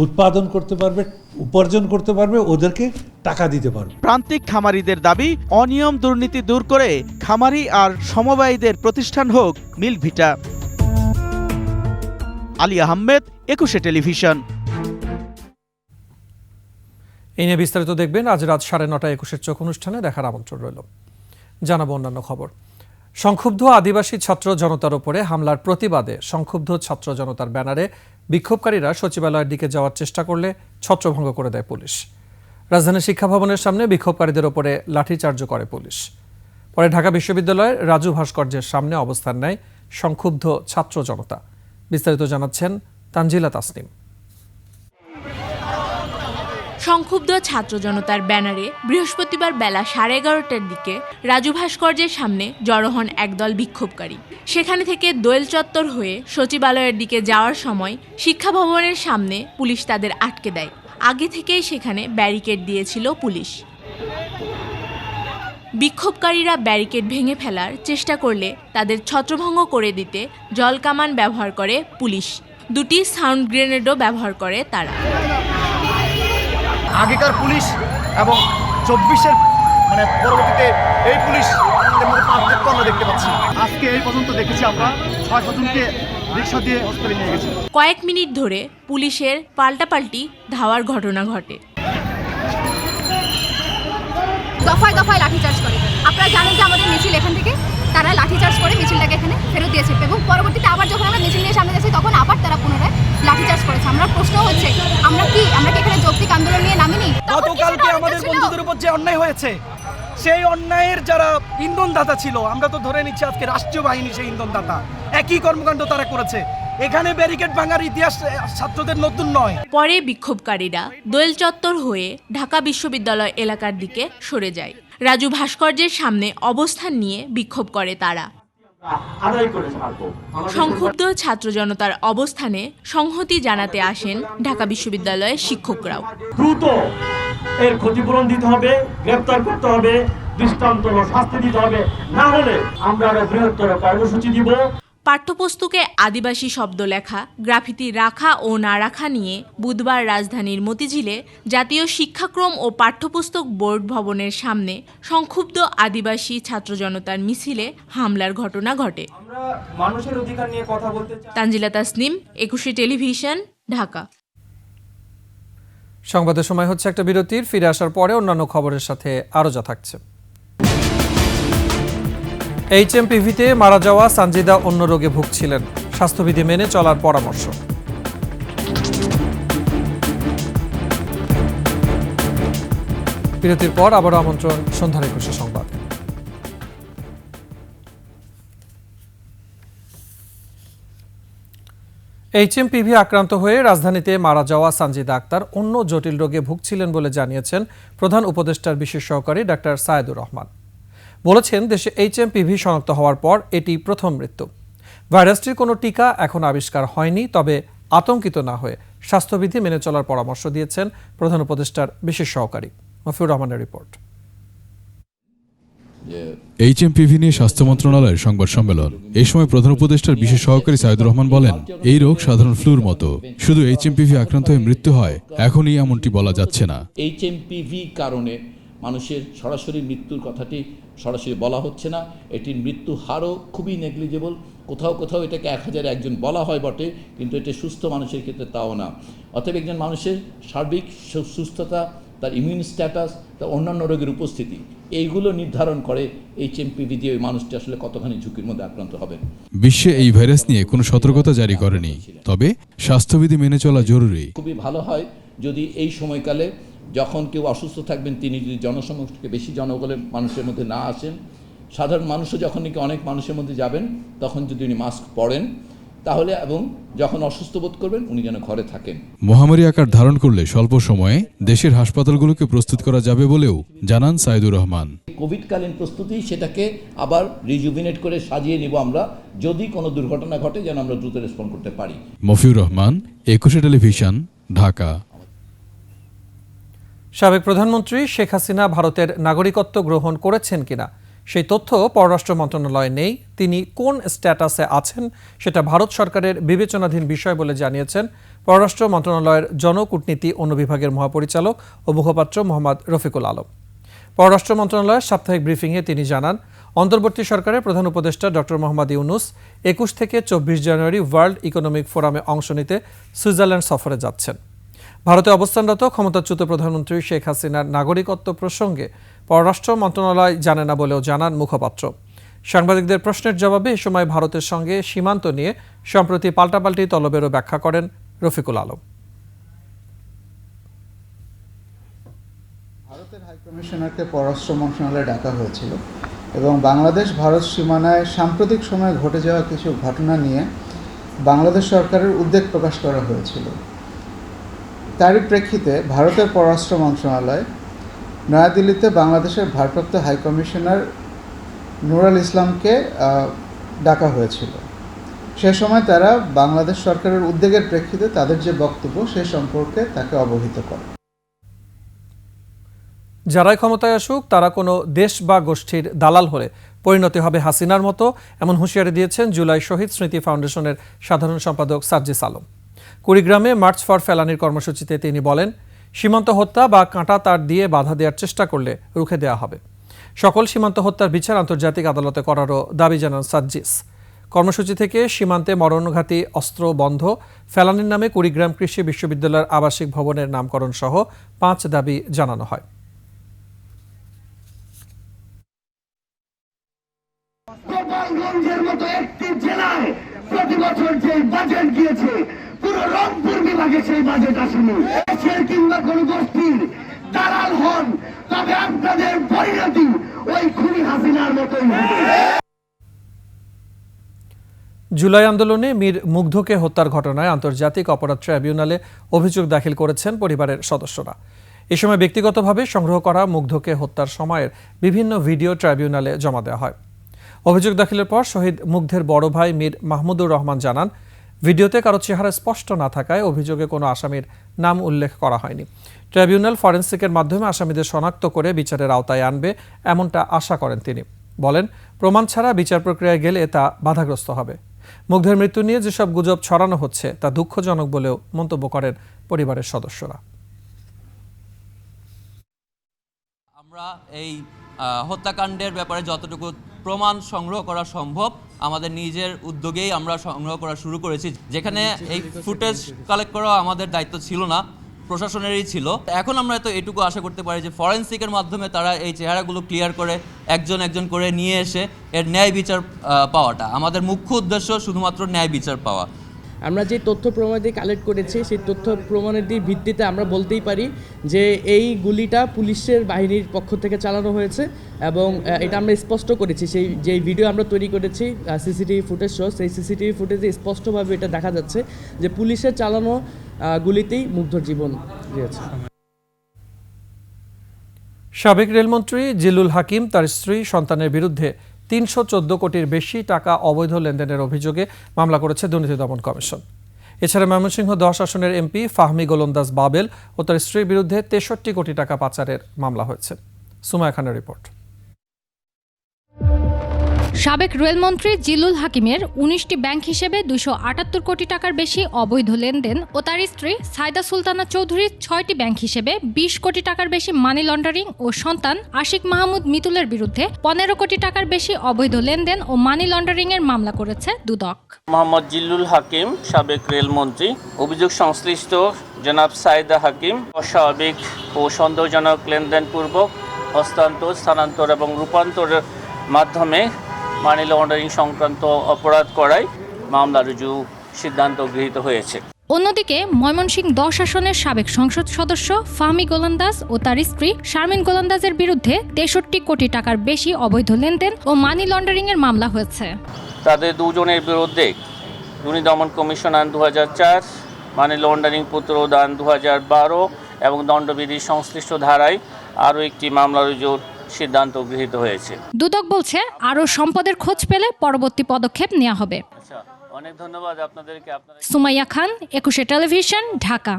উৎপাদন করতে পারবে, উপার্জন করতে পারবে, ওদেরকে টাকা দিতে পারবে। প্রান্তিক খামারিদের দাবি, অনিয়ম দুর্নীতি দূর করে খামারি আর সমবায়ীদের প্রতিষ্ঠান হোক মিল্ক ভিটা। আলী আহমেদ, 21 টেলিভিশন। এই নিয়ে বিস্তারিত দেখবেন আজ রাত 9:30 21 চোখ অনুষ্ঠানে। দেখার আমন্ত্রণ রইল। জানাবো অন্যান্য খবর। সংক্ষুব্ধ আদিবাসী ছাত্র জনতার উপরে হামলার প্রতিবাদে সংক্ষুব্ধ ছাত্র জনতার ব্যানারে বিক্ষোভকারীরা সচিবালয়ের দিকে যাওয়ার চেষ্টা করলে ছত্রভঙ্গ করে দেয় পুলিশ। রাজধানীর শিক্ষা ভবনের সামনে বিক্ষোভকারীদের উপরে লাঠিচার্জও করে পুলিশ। পরে ঢাকা বিশ্ববিদ্যালয়ের রাজু ভাস্কর্যের সামনে অবস্থান নেয় সংক্ষুব্ধ ছাত্র জনতা। বিস্তারিত জানাচ্ছেন তানজিলা তাসনিম। সংক্ষুব্ধ ছাত্র জনতার ব্যানারে বৃহস্পতিবার বেলা 11:30টার দিকে রাজু ভাস্কর্যের সামনে জড়ো হন একদল বিক্ষোভকারী। সেখানে থেকে দোয়েল চত্বর হয়ে সচিবালয়ের দিকে যাওয়ার সময় শিক্ষা ভবনের সামনে পুলিশ তাদের আটকে দেয়। আগে থেকেই সেখানে ব্যারিকেড দিয়েছিল পুলিশ। বিক্ষোভকারীরা ব্যারিকেড ভেঙে ফেলার চেষ্টা করলে তাদের ছত্রভঙ্গ করে দিতে জলকামান ব্যবহার করে পুলিশ। 2টি সাউন্ড গ্রেনেডও ব্যবহার করে তারা। আগেকার পুলিশ এবং 24-এর পরবর্তীতে এই পুলিশ পার্থক্য আমরা দেখতে পাচ্ছি। আজকে এই পর্যন্ত দেখেছি আমরা 6 জনকে রিকশা দিয়ে হসপিটালে নিয়ে গেছি। কয়েক মিনিট ধরে পুলিশের পাল্টাপাল্টি ধাওয়ার ঘটনা ঘটে। দফায় দফায় লাঠিচার্জ করে। আপনারা জানেন যে আমাদের মিছিল এখান থেকে তারা লাঠিচার্জ করে মিছিলটাকে এখানে ফেরত দিয়েছে এবং পরবর্তীতে আবার যখন আমরা মিছিল নিয়ে সামনে যাচ্ছি তখন আবার তারা পুনরায় লাঠিচার্জ করেছে। আমরা প্রশ্ন হচ্ছে আমরা কি এখানে যৌক্তিক আন্দোলন নিয়ে নামিনি? গতকালকে আমাদের বন্ধুদের উপর যে অন্যায় হয়েছে সেই অন্যায়ের যারা ইন্ধনদাতা ছিল, আমরা তো ধরে নিচ্ছি আজকে রাষ্ট্রীয় বাহিনী সেই ইন্ধনদাতা। একই কর্মকাণ্ড তারা করেছে। এখানে ব্যারিকেড ভাঙার ইতিহাস ছাত্রদের নতুন নয়। পরে বিক্ষোভকারীরা দোয়েল চত্বর হয়ে ঢাকা বিশ্ববিদ্যালয় এলাকার দিকে সরে যায়। রাজু ভাস্কর্যের সামনে অবস্থান নিয়ে বিক্ষোভ করে তারা। সংক্ষুব্ধ ছাত্র জনতার অবস্থানে সংহতি জানাতে আসেন ঢাকা বিশ্ববিদ্যালয়ের শিক্ষকরাও। দ্রুত এর ক্ষতিপূরণ দিতে হবে, গ্রেফতার করতে হবে, দৃষ্টান্তমূলক শাস্তি দিতে হবে, না হলে আমরা আরো বৃহত্তর কর্মসূচি দিব। পাঠ্যপুস্তকে আদিবাসী শব্দ লেখা, গ্রাফিতি রাখা ও না রাখা নিয়ে বুধবার রাজধানীর মতিঝিলে জাতীয় শিক্ষাক্রম ও পাঠ্যপুস্তক বোর্ড ভবনের সামনে সংক্ষুব্ধ আদিবাসী ছাত্র জনতার মিছিলে হামলার ঘটনা ঘটে। মানুষের অধিকার নিয়ে কথা বলতে চাই। তানজিলা তাসনিম, 21 টেলিভিশন, ঢাকা। সংবাদের সময় হচ্ছে একটা বিরতির। ফিরে আসার পরে অন্যান্য খবরের সাথে আরও যা থাকছে। HMPVতে মারা যাওয়া সানজিদা অন্য রোগে ভুগছিলেন, স্বাস্থ্যবিধি মেনে চলার পরামর্শ। বিরতির পর আবারও আমন্ত্রণ সন্ধ্যার 21 সংবাদ। HMPV আক্রান্ত হয়ে রাজধানীতে মারা যাওয়া সানজিদা আক্তার অন্য জটিল রোগে ভুগছিলেন বলে জানিয়েছেন প্রধান উপদেষ্টার বিশেষ সহকারী ডাক্তার সায়েদুর রহমান। বলেছেন, দেশে HMPV শনাক্ত হওয়ার পর এটি প্রথম মৃত্যু। ভাইরাসটির কোনো টিকা এখন আবিষ্কার হয়নি, তবে আতঙ্কিত না হয়ে স্বাস্থ্যবিধি মেনে চলার পরামর্শ দিয়েছেন প্রধান উপদেষ্টার বিশেষ সহকারী। মফিউর রহমানের রিপোর্ট। HMPV নিয়ে স্বাস্থ্য মন্ত্রণালয়ের সংবাদ সম্মেলন। এই সময় প্রধান উপদেষ্টার বিশেষ সহকারী সাইদুর রহমান বলেন, এই রোগ সাধারণ ফ্লুর মতো, শুধু HMPV আক্রান্ত হয়ে মৃত্যু হয় এখনই এমনটি বলা যাচ্ছে না। HMPV কারণে মানুষের সরাসরি মৃত্যুর কথাটি সরাসরি বলা হচ্ছে না। এটির মৃত্যু হারও খুবই নেগলিজেবল। কোথাও কোথাও এটাকে 1000-এ একজন বলা হয় বটে, কিন্তু এটা সুস্থ মানুষের ক্ষেত্রে তাও না। অতএব একজন মানুষের সার্বিক সুস্থতা, তার ইমিউন স্ট্যাটাস, তার অন্যান্য রোগের উপস্থিতি, এইগুলো নির্ধারণ করে HMPV দিয়ে ওই মানুষটি আসলে কতখানি ঝুঁকির মধ্যে আক্রান্ত হবেন। বিশ্বে এই ভাইরাস নিয়ে কোনো সতর্কতা জারি করেনি, তবে স্বাস্থ্যবিধি মেনে চলা জরুরি। খুবই ভালো হয় যদি এই সময়কালে যখন কেউ অসুস্থ থাকবেন তিনি যদি জনসমক্ষে বেশি জনগণের মানুষের মধ্যে না আসেন, সাধারণ মানুষও যখন নাকি অনেক মানুষের মধ্যে যাবেন তখন যদি উনি মাস্ক পরেন তাহলে, এবং যখন অসুস্থ বোধ করবেন উনি যেন ঘরে থাকেন। মহামারী আকার ধারণ করলে স্বল্প সময়ে দেশের হাসপাতালগুলোকে প্রস্তুত করা যাবে বলেও জানান সাইদুর রহমান। কোভিডকালীন প্রস্তুতি সেটাকে আবার রিজুভিনেট করে সাজিয়ে নিব আমরা, যদি কোনো দুর্ঘটনা ঘটে যেন আমরা দ্রুত রেসপন্ড করতে পারি। মফিউর রহমান, 21 টেলিভিশন, ঢাকা। সাবেক প্রধানমন্ত্রী শেখ হাসিনা ভারতের নাগরিকত্ব গ্রহণ করেছেন কিনা সেই তথ্য পররাষ্ট্র মন্ত্রণালয়ে নেই। তিনি কোন স্ট্যাটাসে আছেন সেটা ভারত সরকারের বিবেচনাধীন বিষয় বলে জানিয়েছেন পররাষ্ট্র মন্ত্রণালয়ের জনকূটনীতি অনুবিভাগের মহাপরিচালক ও মুখপাত্র মোহাম্মদ রফিকুল আলম। পররাষ্ট্র মন্ত্রণালয়ের সাপ্তাহিক ব্রিফিংয়ে তিনি জানান, অন্তর্বর্তী সরকারের প্রধান উপদেষ্টা ডক্টর মোহাম্মদ ইউনুস 21 থেকে 24 জানুয়ারি ওয়ার্ল্ড ইকোনমিক ফোরামে অংশ নিতে সুইজারল্যান্ড সফরে যাচ্ছেন। ভারতে অবস্থানরত ক্ষমতাচ্যুত প্রধানমন্ত্রী শেখ হাসিনার নাগরিকত্ব প্রসঙ্গে পররাষ্ট্র মন্ত্রণালয় জানে না বলেও জানান মুখপাত্র। সাংবাদিকদের প্রশ্নের জবাবে এ সময় ভারতের সঙ্গে সীমান্ত নিয়ে সম্প্রতি পাল্টাপাল্টি তলবেরও ব্যাখ্যা করেন রফিকুল আলম। ভারতের হাইকমিশনারকে পররাষ্ট্র মন্ত্রণালয়ে ডাকা হয়েছিল এবং বাংলাদেশ ভারত সীমানায় সাম্প্রতিক সময়ে ঘটে যাওয়া কিছু ঘটনা নিয়ে বাংলাদেশ সরকারের উদ্বেগ প্রকাশ করা হয়েছিল। তারই প্রেক্ষিতে ভারতের পররাষ্ট্র মন্ত্রণালয় নয়াদিল্লিতে বাংলাদেশের ভারপ্রাপ্ত হাইকমিশনার নুরুল ইসলামকে ডাকা হয়েছিল। সে সময় তারা বাংলাদেশ সরকারের উদ্বেগের প্রেক্ষিতে তাদের যে বক্তব্য সে সম্পর্কে তাকে অবহিত করে। যারাই ক্ষমতায় আসুক তারা কোনো দেশ বা গোষ্ঠীর দালাল হলে পরিণতি হবে হাসিনার মতো, এমন হুঁশিয়ারি দিয়েছেন জুলাই শহীদ স্মৃতি ফাউন্ডেশনের সাধারণ সম্পাদক সার্জিস আলম। কুড়িগ্রামে মার্চ ফর ফেলানির কর্মসূচিতে তিনি বলেন, সীমান্ত হত্যা বা কাঁটা তার দিয়ে বাধা দেওয়ার চেষ্টা করলে রুখে দেওয়া হবে। সকল সীমান্ত হত্যার বিচার আন্তর্জাতিক আদালতে করারও দাবি জানান সার্জিস। কর্মসূচি থেকে সীমান্তে মরণঘাতী অস্ত্র বন্ধ, ফেলানির নামে কুড়িগ্রাম কৃষি বিশ্ববিদ্যালয়ের আবাসিক ভবনের নামকরণ সহ 5 দাবি জানানো হয়। গোপালগঞ্জের মতো একটি জেলায় প্রতি বছর যে বাজেট গিয়েছে, পুরো রংপুর বিভাগে সেই বাজেট আসেনি। দেশের কিংবা কোন গোষ্ঠীর দালাল হন, তবে আপনাদের পরিণতি ওই খুনি হাসিনার মতোই হবে। জুলাই আন্দোলনে মীর মুগ্ধকে হত্যার ঘটনায় আন্তর্জাতিক অপরাধ ট্রাইব্যুনালে অভিযোগ দাখিল করেছেন পরিবারের সদস্যরা। এ সময় ব্যক্তিগতভাবে সংগ্রহ করা মুগ্ধকে হত্যার সময়ের বিভিন্ন ভিডিও ট্রাইব্যুনালে জমা দেওয়া হয়। অভিযোগ দাখিলের পর শহীদ মুগ্ধের বড় ভাই মীর মাহমুদুর রহমান জানান, ভিডিওতে কারো চেহারা স্পষ্ট না থাকায় অভিযোগে কোনো আসামির নাম উল্লেখ করা হয়নি। ট্রাইব্যুনাল ফরেনসিকের মাধ্যমে আসামিদের শনাক্ত করে বিচারের আওতায় আনবে, এমনটা আশা করেন তিনি। বলেন, প্রমাণ ছাড়া বিচার প্রক্রিয়ায় গেলে তা বাধাগ্রস্ত হবে। মুগ্ধের মৃত্যু নিয়ে যেসব গুজব ছড়ানো হচ্ছে তা দুঃখজনক বলেও মন্তব্য করেন পরিবারের সদস্যরা। আমরা এই হত্যাকাণ্ডের ব্যাপারে যতটুকু প্রমাণ সংগ্রহ করা সম্ভব আমাদের নিজের উদ্যোগেই আমরা সংগ্রহ করা শুরু করেছি। যেখানে এই ফুটেজ কালেক্ট করা আমাদের দায়িত্ব ছিল না, প্রশাসনেরই ছিল। এখন আমরা তো এটুকু আশা করতে পারি যে ফরেনসিকের মাধ্যমে তারা এই চেহারাগুলো ক্লিয়ার করে একজন একজন করে নিয়ে এসে এর ন্যায় বিচার পাওয়াটা আমাদের মুখ্য উদ্দেশ্য, শুধুমাত্র ন্যায় বিচার পাওয়া। আমরা যে তথ্য প্রমাণাদি কালেক্ট করেছি সেই তথ্য প্রমাণাদির ভিত্তিতে আমরা বলতেই পারি যে এই গুলিটা পুলিশের বাহিনীর পক্ষ থেকে চালানো হয়েছে এবং এটা আমরা স্পষ্ট করেছি। সেই যেই ভিডিও আমরা তৈরি করেছি সিসিটিভি ফুটেজ সহ, সেই সিসিটিভি ফুটেজে স্পষ্টভাবে এটা দেখা যাচ্ছে যে পুলিশের চালানো গুলিতেই মুগ্ধর জীবন দিয়েছে। সাবেক রেলমন্ত্রী জিলুল হাকিম তার স্ত্রী সন্তানের বিরুদ্ধে 314 কোটির বেশি টাকা অবৈধ লেনদেনের অভিযোগে মামলা করেছে দুর্নীতি দমন কমিশন। এছাড়া ময়মনসিংহ 10 আসনের এমপি ফাহমি গোলন্দাজ বাবেল ও তার স্ত্রীর বিরুদ্ধে 63 কোটি টাকা পাচারের মামলা হয়েছে। সুমায়া খানের রিপোর্ট। সাবেক রেলমন্ত্রী জিলুল হাকিমের 19টি ব্যাংক হিসেবে 278 কোটি টাকার বেশি অবৈধ লেনদেন ও তার স্ত্রী সাইদা সুলতানা চৌধুরীর 6টি ব্যাংক হিসেবে 20 কোটি টাকার বেশি মানি লন্ডারিং ও সন্তান আশিক মাহমুদ মিতুলের বিরুদ্ধে 15 কোটি টাকার বেশি অবৈধ লেনদেন ও মানি লন্ডারিং এর মামলা করেছে দুদক। মোহাম্মদ জিলুল হাকিম, সাবেক রেলমন্ত্রী, অভিযোগ সংশ্লিষ্ট জনাব সাইদা হাকিম অস্বাভাবিক ও সন্দেহজনক লেনদেনপূর্বক হস্তান্তর, স্থানান্তর এবং রূপান্তরের মাধ্যমে মানি লন্ডারিং সংক্রান্ত অপরাধ করায় মামলা রুজু সিদ্ধান্ত গৃহীত হয়েছে। অন্যদিকে ময়মনসিংহ 10 আসনের সাবেক সংসদ সদস্য ফাহমি গোলন্দাজ ও তার স্ত্রী শারমিন গোলন্দাজের বিরুদ্ধে 63 কোটি টাকার বেশি অবৈধ লেনদেন ও মানি লন্ডারিং এর মামলা হয়েছে। তাদের দুজনের বিরুদ্ধে দুর্নীতি দমন কমিশন আইন 2004, মানি লন্ডারিং প্রতিরোধ আইন 2012 এবং দণ্ডবিধি সংশ্লিষ্ট ধারায় আরও একটি মামলা রুজুর সিদ্ধান্ত গৃহীত হয়েছে। দুদক বলছে আরও সম্পদের খোঁজ পেলে পরবর্তী পদক্ষেপ নেওয়া হবে। অনেক ধন্যবাদ আপনাদেরকে। সুমাইয়া খান, 21 টেলিভিশন, ঢাকা।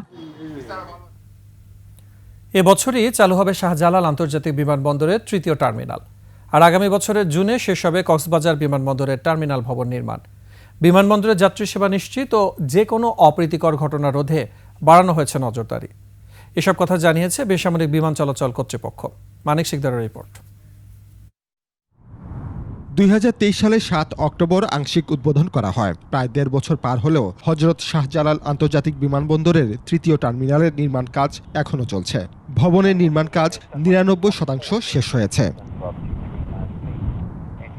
এবছরই চালু হবে শাহজালাল আন্তর্জাতিক বিমানবন্দরের 3য় টার্মিনাল। আর আগামী বছরের জুনে শেষ হবে কক্সবাজার বিমানবন্দরের টার্মিনাল ভবন নির্মাণ। বিমানবন্দরের যাত্রী সেবা নিশ্চিত ও যে কোনো অপ্রীতিকর ঘটনা রোধে বাড়ানো হয়েছে নজরদারি। এসব কথা জানিয়েছে বেসামরিক বিমান চলাচল কর্তৃপক্ষ। মানিক শিকদারের রিপোর্ট। 2023 সালে 7 অক্টোবর আংশিক উদ্বোধন করা হয়। প্রায় 1.5 বছর পার হলেও হযরত শাহজালাল আন্তর্জাতিক বিমানবন্দরের তৃতীয় টার্মিনালের নির্মাণ কাজ এখনও চলছে। ভবনের নির্মাণ কাজ 99% শেষ হয়েছে।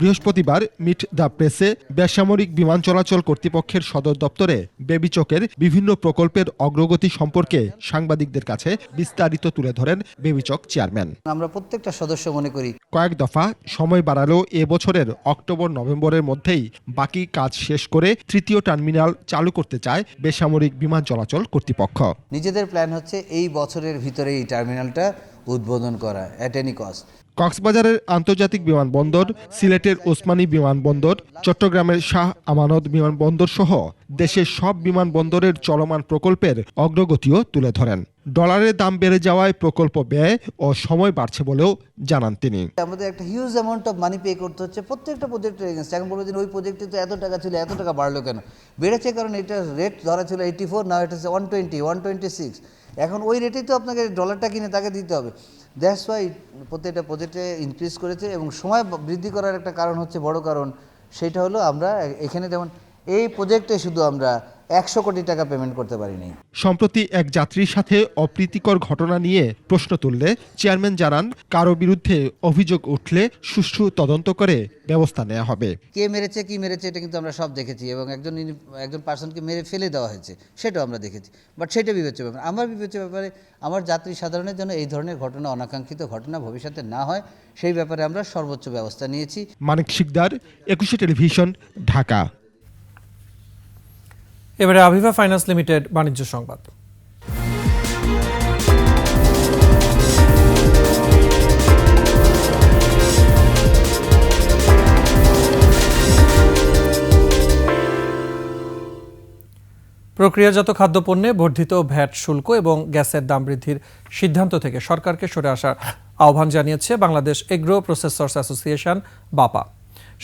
বৃহস্পতিবার মিট দ্য প্রেসে বেসামরিক বিমান চলাচল কর্তৃপক্ষের সদর দপ্তরে বেবিচকের বিভিন্ন প্রকল্পের অগ্রগতি সম্পর্কে সাংবাদিকদের কাছে বিস্তারিত তুলে ধরেন বেবিচক চেয়ারম্যান। আমরা প্রত্যেকটা সদস্য মনে করি কয়েক দফা সময় বাড়ালেও এবছরের অক্টোবর-নভেম্বরের মধ্যেই বাকি কাজ শেষ করে তৃতীয় টার্মিনাল চালু করতে চায় বেসামরিক বিমান চলাচল কর্তৃপক্ষ। নিজেদের প্ল্যান হচ্ছে এই বছরের ভিতরে এই টার্মিনালটা উদ্বোধন করা অ্যাট এনি কস্ট। কক্সবাজারের আন্তর্জাতিক বিমানবন্দর, সিলেটের ওসমানী বিমানবন্দর, চট্টগ্রামের শাহ আমানত বিমানবন্দর সহ দেশের সব বিমানবন্দরের চলমান প্রকল্পের অগ্রগতিও তুলে ধরেন। ডলারের দাম বেড়ে যাওয়ায় প্রকল্প ব্যয় ও সময় বাড়ছে বলেও জানান তিনি। আমাদের একটা huge amount of money pay করতে হচ্ছে প্রত্যেকটা প্রজেক্টের এগেন্স্ট। এখন বলবো যে ওই প্রজেক্টে তো এত টাকা ছিল, এত টাকা বাড়লো কেন? বেড়েছে কারণ এটা রেট ধরা ছিল 84, নাও এটা হচ্ছে 120, 126। এখন ওই রেটেই তো আপনাকে ডলারটা কিনে তাকে দিতে হবে। দ্যাটস ওয়াই প্রত্যেকটা প্রজেক্টে ইনক্রিজ করেছে এবং সময় বৃদ্ধি করার একটা কারণ হচ্ছে, বড় কারণ সেটা হলো আমরা এখানে যেমন এই প্রজেক্টে শুধু আমরা 100 কোটি টাকা পেমেন্ট করতে পারিনি। সম্প্রতি এক যাত্রীর সাথে অপ্রীতিকর ঘটনা নিয়ে প্রশ্ন তুললে চেয়ারম্যান জানান, কারো বিরুদ্ধে অভিযোগ উঠলে সুষ্ঠু তদন্ত করে ব্যবস্থা নেওয়া হবে। কে মেরেছে কি মেরেছে এটা কিন্তু আমরা সব দেখেছি এবং একজন পার্সনকে মেরে ফেলে দেওয়া হয়েছে সেটাও আমরা দেখেছি। বাট সেটা বিবেচ্য ব্যাপার। আমার বিবেচ্য ব্যাপারে আমার যাত্রী সাধারণের জন্য এই ধরনের ঘটনা, অনাকাঙ্ক্ষিত ঘটনা ভবিষ্যতে না হয় সেই ব্যাপারে আমরা সর্বোচ্চ ব্যবস্থা নিয়েছি। মানিক শিকদার, 21 টেলিভিশন, ঢাকা। এবারে আভিভা ফাইন্যান্স লিমিটেড বাণিজ্য সংবাদ। প্রক্রিয়াজাত খাদ্যপণ্যে বর্ধিত ভ্যাট শুল্ক এবং গ্যাসের দাম বৃদ্ধির সিদ্ধান্ত থেকে সরকারকে সরে আসার আহ্বান জানিয়েছে বাংলাদেশ এগ্রো প্রসেসর্স অ্যাসোসিয়েশন বাপা।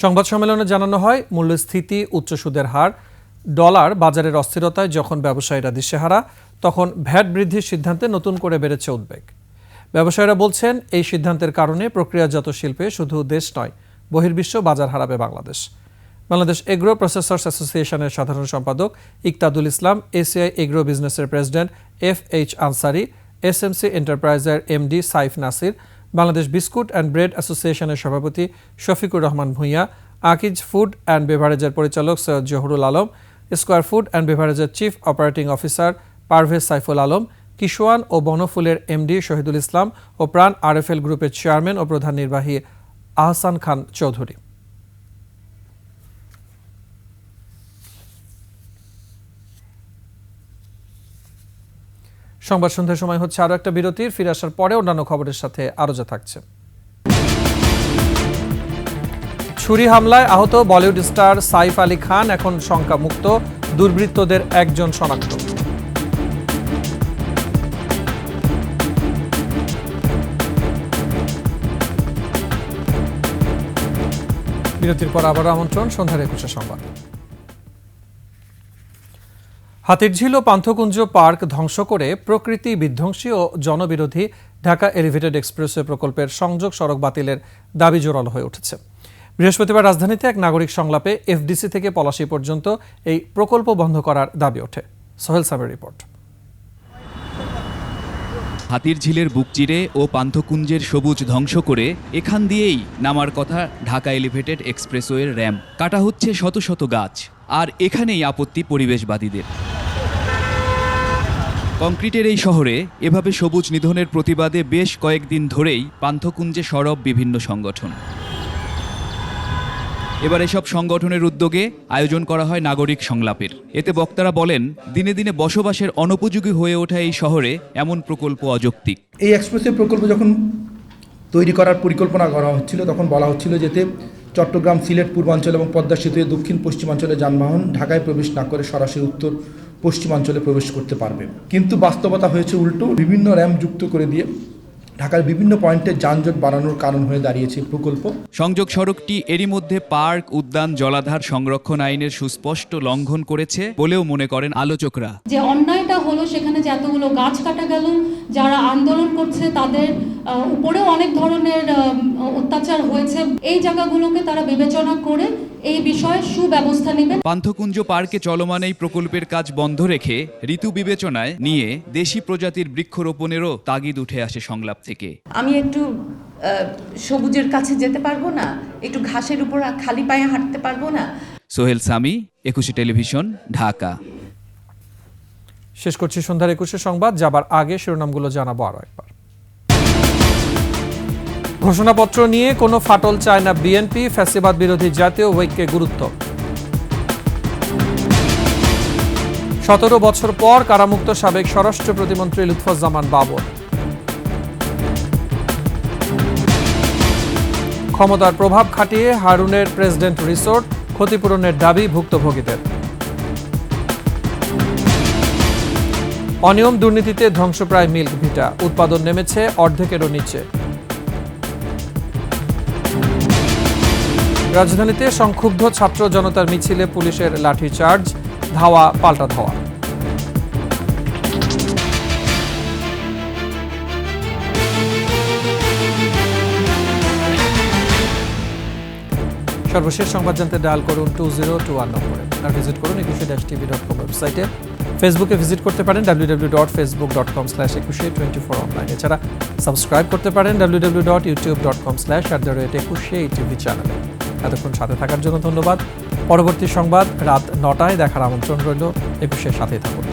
সংবাদ সম্মেলনে জানানো হয়, মূল্যস্ফীতি, উচ্চ সুদের হার, ডলার বাজারের অস্থিরতায় যখন ব্যবসায়ীরা দিশেহারা, তখন ভ্যাট বৃদ্ধির সিদ্ধান্তে নতুন করে বেড়েছে উদ্বেগ। ব্যবসায়ীরা বলছেন, এই সিদ্ধান্তের কারণে প্রক্রিয়াজাত শিল্পে শুধু দেশ নয়, বহির্বিশ্ব বাজার হারাবে বাংলাদেশ। বাংলাদেশ এগ্রো প্রসেসর্স অ্যাসোসিয়েশনের সাধারণ সম্পাদক ইকতাদুল ইসলাম, এসিআই এগ্রো বিজনেসের প্রেসিডেন্ট FH আনসারি, SMC এন্টারপ্রাইজের MD Saif Nasir, Bangladesh biscuit and bread অ্যাসোসিয়েশনের সভাপতি শফিকুর রহমান ভূঁইয়া, আকিজ ফুড অ্যান্ড বেভারেজের পরিচালক সৈয়দ জহুরুল আলম, স্কয়ার ফুড অ্যান্ড বেভারেজের chief operating officer Parvez Saiful Alam, Kishwan ও বনফুলের MD শহীদুল ইসলাম ও প্রাণ RFL গ্রুপের চেয়ারম্যান ও প্রধান নির্বাহী আহসান খান চৌধুরী। সংবাদ সন্ধ্যার সময় হচ্ছে আরও একটা বিরতির। ফিরে আসার পরে অন্যান্য খবরের সাথে আরও যা থাকছে। ছুরি হামলায় আহত বলিউড স্টার সাইফ আলী খান এখন শঙ্কামুক্ত, দুর্বৃত্তদের একজন শনাক্ত। বিরতির পর আবার আমন্ত্রণ সন্ধ্যার 21 সংবাদ। হাতিরঝিল ও পান্থকুঞ্জ পার্ক ধ্বংস করে প্রকৃতি বিধ্বংসী ও জনবিরোধী ঢাকা এলিভেটেড এক্সপ্রেসওয়ে প্রকল্পের সংযোগ সড়ক বাতিলের দাবি জোরালো হয়ে উঠেছে। বৃহস্পতিবার রাজধানীতে এক নাগরিক সংলাপে FDC থেকে পলাশী পর্যন্ত এই প্রকল্প বন্ধ করার দাবি ওঠে। সোহেল সাবের রিপোর্ট। হাতিরঝিলের বুক চিরে ও পান্থকুঞ্জের সবুজ ধ্বংস করে এখান দিয়েই নামার কথা ঢাকা এলিভেটেড এক্সপ্রেসওয়ের র্যাম্প। কাটা হচ্ছে শত শত গাছ, আর এখানেই আপত্তি পরিবেশবাদীদের। কংক্রিটের এই শহরে এভাবে সবুজ নিধনের প্রতিবাদে বেশ কয়েকদিন ধরেই পান্থকুঞ্জে সরব বিভিন্ন সংগঠন। এবার এসব সংগঠনের উদ্যোগে আয়োজন করা হয় নাগরিক সংলাপের। এতে বক্তারা বলেন, দিনে দিনে বসবাসের অনুপযোগী হয়ে ওঠা এই শহরে এমন প্রকল্প অযৌক্তিক। এই এক্সপ্রেসওয়ে প্রকল্প যখন তৈরি করার পরিকল্পনা করা হচ্ছিল, তখন বলা হচ্ছিল যাতে চট্টগ্রাম, সিলেট পূর্বাঞ্চল এবং পদ্মা সেতুয়ে দক্ষিণ পশ্চিমাঞ্চলে যানবাহন ঢাকায় প্রবেশ না করে সরাসরি উত্তর পশ্চিমাঞ্চলে প্রবেশ করতে পারবে। কিন্তু বাস্তবতা হয়েছে উল্টো। বিভিন্ন র্যাম্প যুক্ত করে দিয়ে ঢাকার বিভিন্ন পয়েন্টে যানজট বাড়ানোর কারণ হয়ে দাঁড়িয়েছে প্রকল্প। সংযোগ সড়কটি এরই মধ্যে পার্ক, উদ্যান, জলাধার সংরক্ষণ আইনের সুস্পষ্ট লঙ্ঘন করেছে বলেও মনে করেন আলোচকরা। যে অন্যায়টা হলো সেখানে যে এতগুলো গাছ কাটা গেল, যারা আন্দোলন করছে তাদের উপরেও অনেক ধরনের অত্যাচার হয়েছে, এই জায়গাগুলোকে তারা বিবেচনা করে এই বিষয়ে সুব্যবস্থা নেবেন। পান্থকুঞ্জ পার্কে চলমান এই প্রকল্পের কাজ বন্ধ রেখে ঋতু বিবেচনায় নিয়ে দেশি প্রজাতির বৃক্ষরোপণেরও তাগিদ উঠে আসে সংলাপ থেকে। আমি একটু সবুজের কাছে যেতে পারবো না, একটু ঘাসের উপর খালি পায়ে হাঁটতে পারবো না। সোহেল সামি, 21 টেলিভিশন, ঢাকা। শেষ করছি সন্ধ্যার 21 সংবাদ। যাবার আগে শিরোনামগুলো জানাবো আরো একবার। ঘোষণাপত্র নিয়ে কোনো ফাটল চায় না বিএনপি, ফ্যাসিবাদ বিরোধী জাতীয় ঐক্যে গুরুত্ব। 17 বছর পর কারামুক্ত সাবেক স্বরাষ্ট্র প্রতিমন্ত্রী লুৎফুজ্জামান বাবর। ক্ষমতার প্রভাব খাটিয়ে হারুনের প্রেসিডেন্ট রিসোর্ট, ক্ষতিপূরণের দাবি ভুক্তভোগীদের। অনিয়ম দুর্নীতিতে ধ্বংসপ্রায় মিল্ক ভিটা, উৎপাদন নেমেছে অর্ধেকেরও নিচে। রাজধানীতে সংক্ষুব্ধ ছাত্র জনতার মিছিলে পুলিশের লাঠিচার্জ, ধাওয়া পাল্টা ধাওয়া। সর্বশেষ সংবাদ জানতে ডায়াল করুন 2021 নম্বরে, আর ভিজিট করুন 21-tv.com ওয়েবসাইটে। ফেসবুকে ভিজিট করতে পারেন www.facebook.com/2124 অনলাইন। এছাড়া সাবস্ক্রাইব করতে পারেন www.youtube.com/21tv চ্যানেলে। এতক্ষণ সাথে থাকার জন্য ধন্যবাদ। পরবর্তী সংবাদ রাত 9টায় দেখার আমন্ত্রণ রইল। 21-এর সাথেই থাকুন।